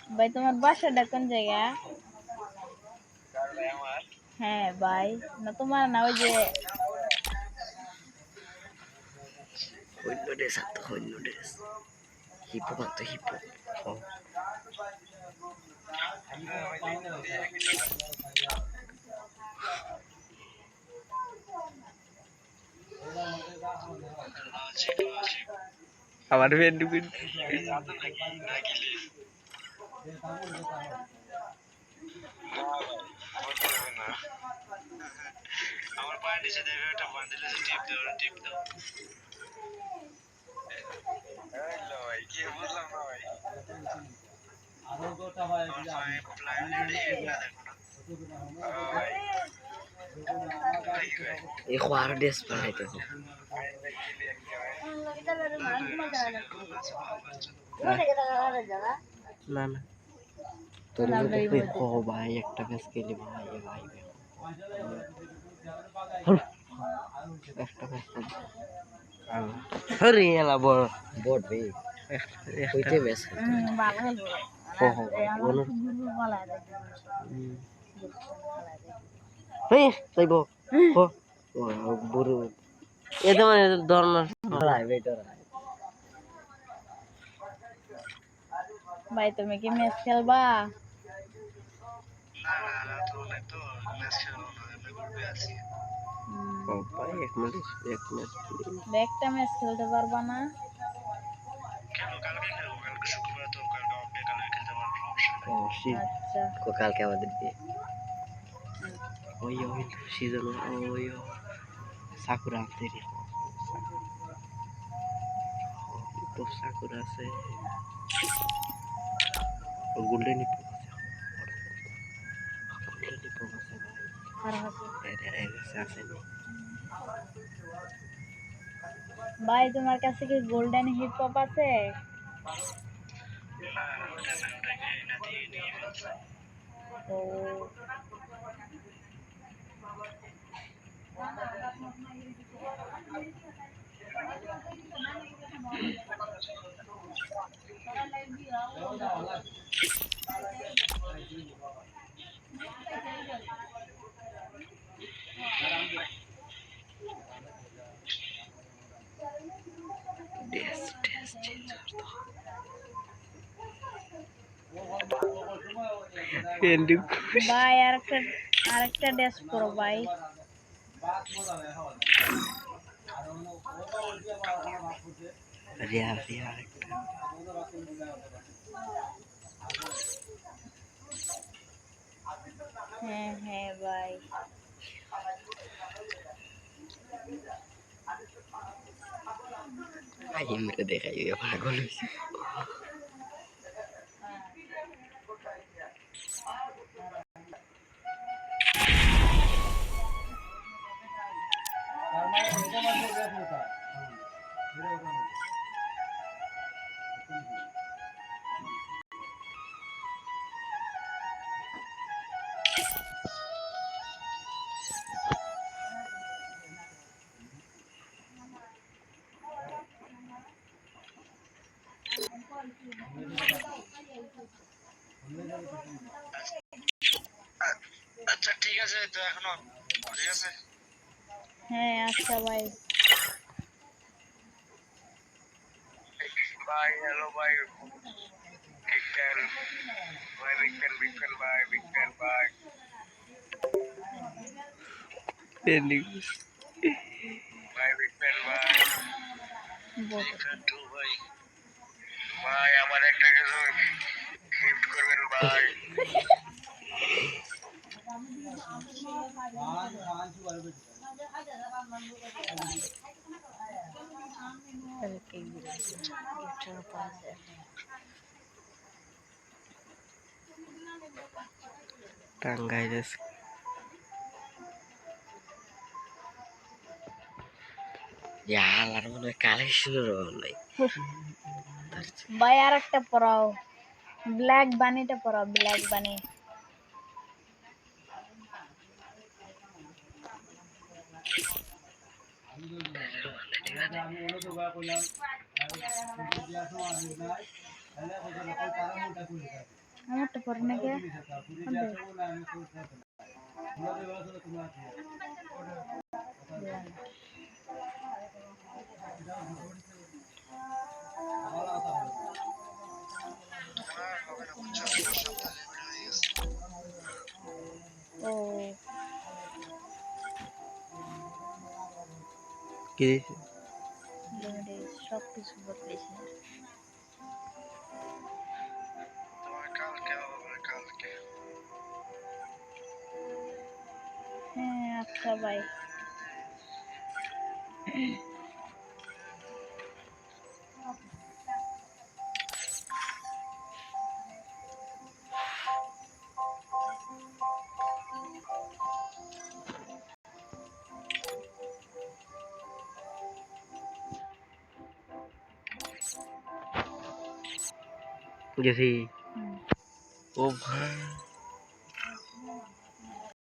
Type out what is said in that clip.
ভাই তোমার বাসাটা কোন জায়গা? হ্যাঁ ভাই, না তোমার না, ওই যে হইল ড্রেস আর তো হইল ড্রেস হিপ হপ তো হিপ হপ আমার ফ্রেন্ড আমার পায়ের নিচে দেখো একটা বান্ডিলে টিপ দাও টিপ দাও হ্যালো ভাই কি বুঝলাম না ভাই আরো গোটা ভাই প্ল্যানেট এরিয়া দেখো না ভাই এই খোয়ার ড্রেস পরাই তো না না তোর মধ্যে খো ভাই একটা ম্যাচ খেলি ভাই ভাই একটা ম্যাচ হরি এলা বড় বট বে কইতে ম্যাচ ভালো হলো। খো খো আমার গুরু বলা যায়। হেই তাইবো খো বুড়ো এ তো ধর্ম হারাই বেটার ভাই তুমি কি ম্যাচ খেলবা? না না রাত হলে তো ম্যাচ খেলবো না আমি গ্রুপে আছি ও ভাই এক মিনিট একটা ম্যাচ খেলতে পারবা না? খেলো কালকে খেলবো কালকে শুক্রবার তো কালকে অফ ডে কালকে খেলতে পারবো সমস্যা নেই আচ্ছা কালকে আমাদের দিয়ে ওই ওই সিজন ওই সাকুরা তেরি তো সাকুরা আছে গোল্ডেন ইপো আছে গোল্ডেন ইপো আছে ভাই আছে ভাই তোমার কাছে কি গোল্ডেন হিপ হপ আছে? ও ভাই আরেকটা ড্রেস পরো ভাই। রিয়া রিয়া একটা হ্যাঁ হ্যাঁ ভাই। আহিমরে দেখাই পাগল হইছে আচ্ছা ঠিক আছে তো এখনো ঠিক আছে হ্যাঁ আচ্ছা ভাই। Bye hello bye big fan bye big fan bye big fan bye pending bye big fan bye big fan টু ভাই ভাই আমার একটা কিছু গিফট করবেন ভাই টাঙ্গাইলে ইয়ালার মনে কালেকশন নাই ভাই আরেকটা পরাও, ব্ল্যাক বানিটা পরাও, ব্ল্যাক বানি। আমারটা পরে না কে আর হবে না বুঝছো, আমার সপ্তাহে ভিডিও হয়ে গেছে। ও কি লিমিটেড সব কিছু বদলেছে। তোমার কালকে হবে, কালকে। হ্যাঁ আচ্ছা বাই। গেছি হুম। ও ভাই